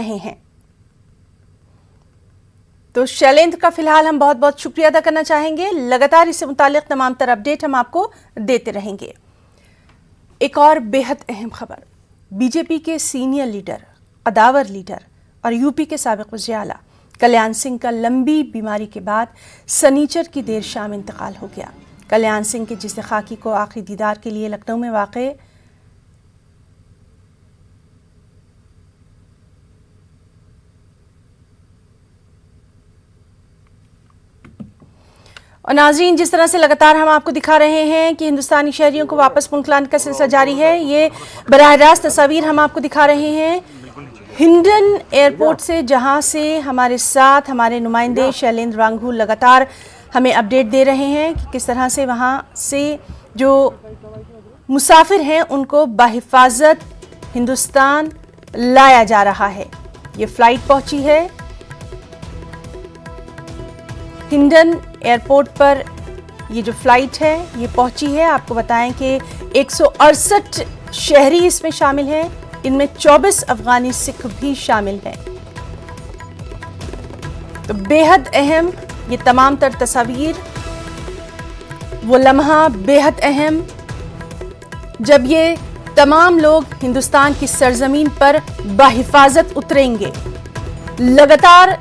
रहे हैं। तो शैलेंद्र का फिलहाल हम बहुत बहुत शुक्रिया अदा करना चाहेंगे। लगातार इससे मुतालिक तमाम तर अपडेट हम आपको देते रहेंगे। एक और बेहद अहम खबर, बीजेपी के सीनियर लीडर, कदावर लीडर और यूपी के साबिक वज़ीर आला कल्याण सिंह का लंबी बीमारी के बाद सनीचर की देर शाम इंतकाल हो गया। कल्याण सिंह के जिस्म खाकी को आखिरी दीदार के लिए लखनऊ में वाक़े और नाज़रीन, जिस तरह से लगातार हम आपको दिखा रहे हैं कि हिंदुस्तानी शहरियों को वापस मुल्क लाने का सिलसिला जारी है, ये बराह रास्त तस्वीर हम आपको दिखा रहे हैं हिंडन एयरपोर्ट से, जहां से हमारे साथ हमारे नुमाइंदे शैलेंद्र वांगू लगातार हमें अपडेट दे रहे हैं कि किस तरह से वहां से जो मुसाफिर हैं उनको बाहिफाजत हिंदुस्तान लाया जा रहा है। ये फ्लाइट पहुंची है हिंडन एयरपोर्ट पर। ये जो फ्लाइट है ये पहुंची है। आपको बताएं कि 168 शहरी इसमें शामिल हैं, इनमें 24 अफगानी सिख भी शामिल हैं। तो बेहद अहम ये तमाम तर तस्वीर, वो लम्हा बेहद अहम जब ये तमाम लोग हिंदुस्तान की सरजमीन पर बाहिफाजत उतरेंगे। लगातार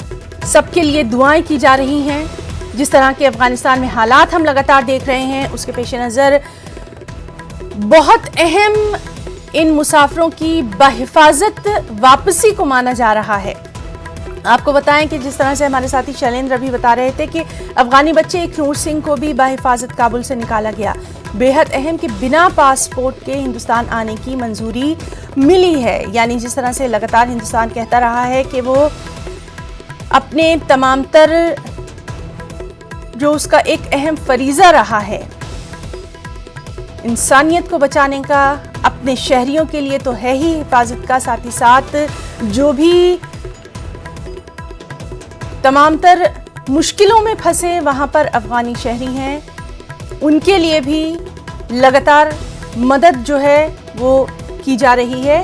सबके लिए दुआएं की जा रही हैं। जिस तरह के अफगानिस्तान में हालात हम लगातार देख रहे हैं, उसके पेश नज़र बहुत अहम इन मुसाफिरों की बाहिफाजत वापसी को माना जा रहा है। आपको बताएं कि जिस तरह से हमारे साथी शैलेंद्र अभी बता रहे थे कि अफगानी बच्चे इखनूर सिंह को भी बाहिफाजत काबुल से निकाला गया। बेहद अहम कि बिना पासपोर्ट के हिंदुस्तान आने की मंजूरी मिली है। यानी जिस तरह से लगातार हिंदुस्तान कहता रहा है कि वो अपने तमाम तर जो उसका एक अहम फरीजा रहा है इंसानियत को बचाने का, अपने शहरियों के लिए तो है ही हिफाजत का, साथ ही साथ जो भी तमाम तर मुश्किलों में फंसे वहां पर अफगानी शहरी हैं, उनके लिए भी लगातार मदद जो है वो की जा रही है।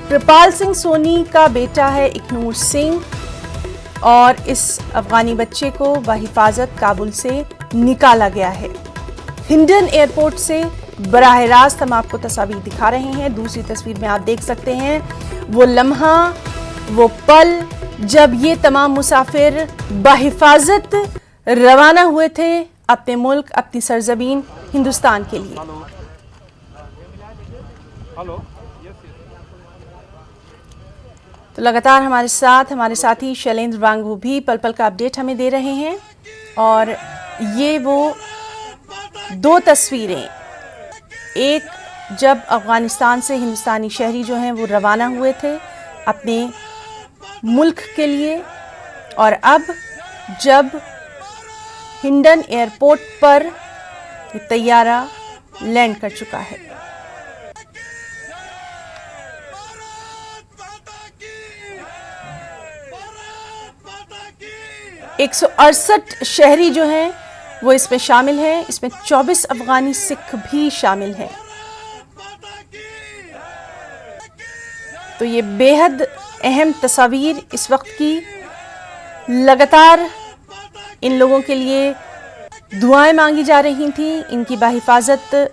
कृपाल सिंह सोनी का बेटा है इखनूर सिंह और इस अफगानी बच्चे को बाहिफाजत काबुल से निकाला गया है। हिंडन एयरपोर्ट से बराह रास्त हम आपको तस्वीर दिखा रहे हैं। दूसरी तस्वीर में आप देख सकते हैं वो लम्हा, वो पल जब ये तमाम मुसाफिर बाहिफाजत रवाना हुए थे अपने मुल्क, अपनी सरजमीन हिंदुस्तान के लिए। तो लगातार हमारे साथ हमारे साथी शैलेंद्र वांगू भी पल पल का अपडेट हमें दे रहे हैं। और ये वो दो तस्वीरें, एक जब अफगानिस्तान से हिंदुस्तानी शहरी जो हैं वो रवाना हुए थे अपने मुल्क के लिए, और अब जब हिंडन एयरपोर्ट पर ये तैयारा लैंड कर चुका है। 168 शहरी जो हैं वो इसमें शामिल हैं। इसमें 24 अफगानी सिख भी शामिल हैं। तो ये बेहद अहम तस्वीर इस वक्त की, लगातार इन लोगों के लिए दुआएं मांगी जा रही थी। इनकी बाहिफाजत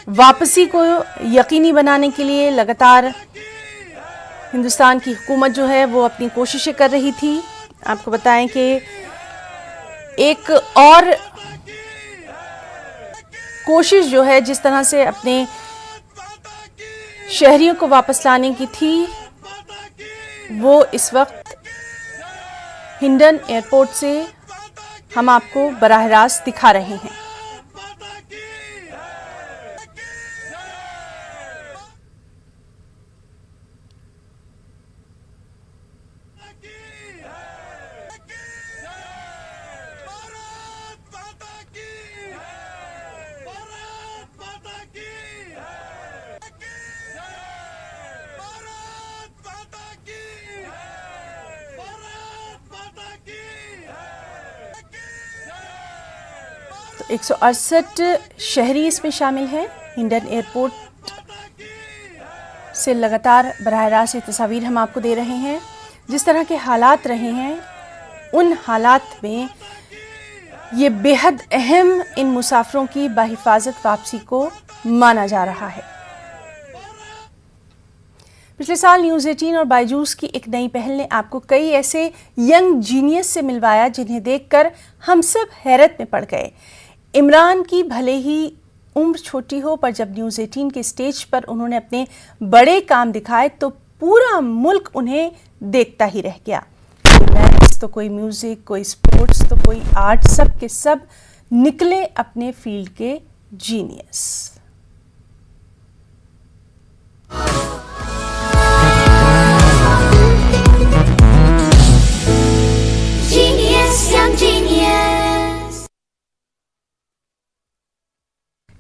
वापसी को यकीनी बनाने के लिए लगातार हिंदुस्तान की हुकूमत जो है वो अपनी कोशिशें कर रही थी। आपको बताएं कि एक और कोशिश जो है जिस तरह से अपने शहरियों को वापस लाने की थी, वो इस वक्त हिंडन एयरपोर्ट से हम आपको बराह रास्त दिखा रहे हैं। तो 168 शहरी इसमें शामिल हैं। हिंडन एयरपोर्ट से लगातार बराह रास्त तस्वीर हम आपको दे रहे हैं। जिस तरह के हालात रहे हैं, उन हालात में ये बेहद अहम इन मुसाफिरों की बाहिफाजत वापसी को माना जा रहा है। पिछले साल न्यूज़ 18 और बायजूस की एक नई पहल ने आपको कई ऐसे यंग जीनियस से मिलवाया जिन्हें देखकर हम सब हैरत में पड़ गए। इमरान की भले ही उम्र छोटी हो, पर जब न्यूज़ 18 के स्टेज पर उन्होंने अपने बड़े काम दिखाए तो पूरा मुल्क उन्हें देखता ही रह गया। कोई मैथ्स तो कोई म्यूज़िक, कोई स्पोर्ट्स तो कोई आर्ट, सब के सब निकले अपने फील्ड के जीनियस।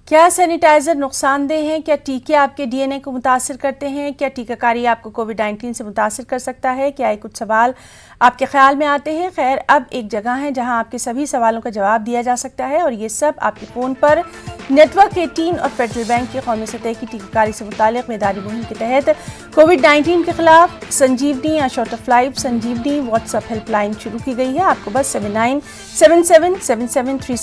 क्या सैनिटाइजर नुकसानदेह हैं? क्या टीके आपके डीएनए को मुतासिर करते हैं? क्या टीकाकारी आपको कोविड-19 से मुतासिर कर सकता है? क्या ये कुछ सवाल आपके ख्याल में आते हैं? खैर, अब एक जगह है जहां आपके सभी सवालों का जवाब दिया जा सकता है, और ये सब आपके फ़ोन पर नेटवर्क 18 और फेडरल बैंक की कौमी सतह की टीकाकारी से मुतालिक मैदानी मुहिम के तहत कोविड-19 के खिलाफ संजीवनी या short of life Sanjeevani WhatsApp helpline शुरू की गई है। आपको बस 79777737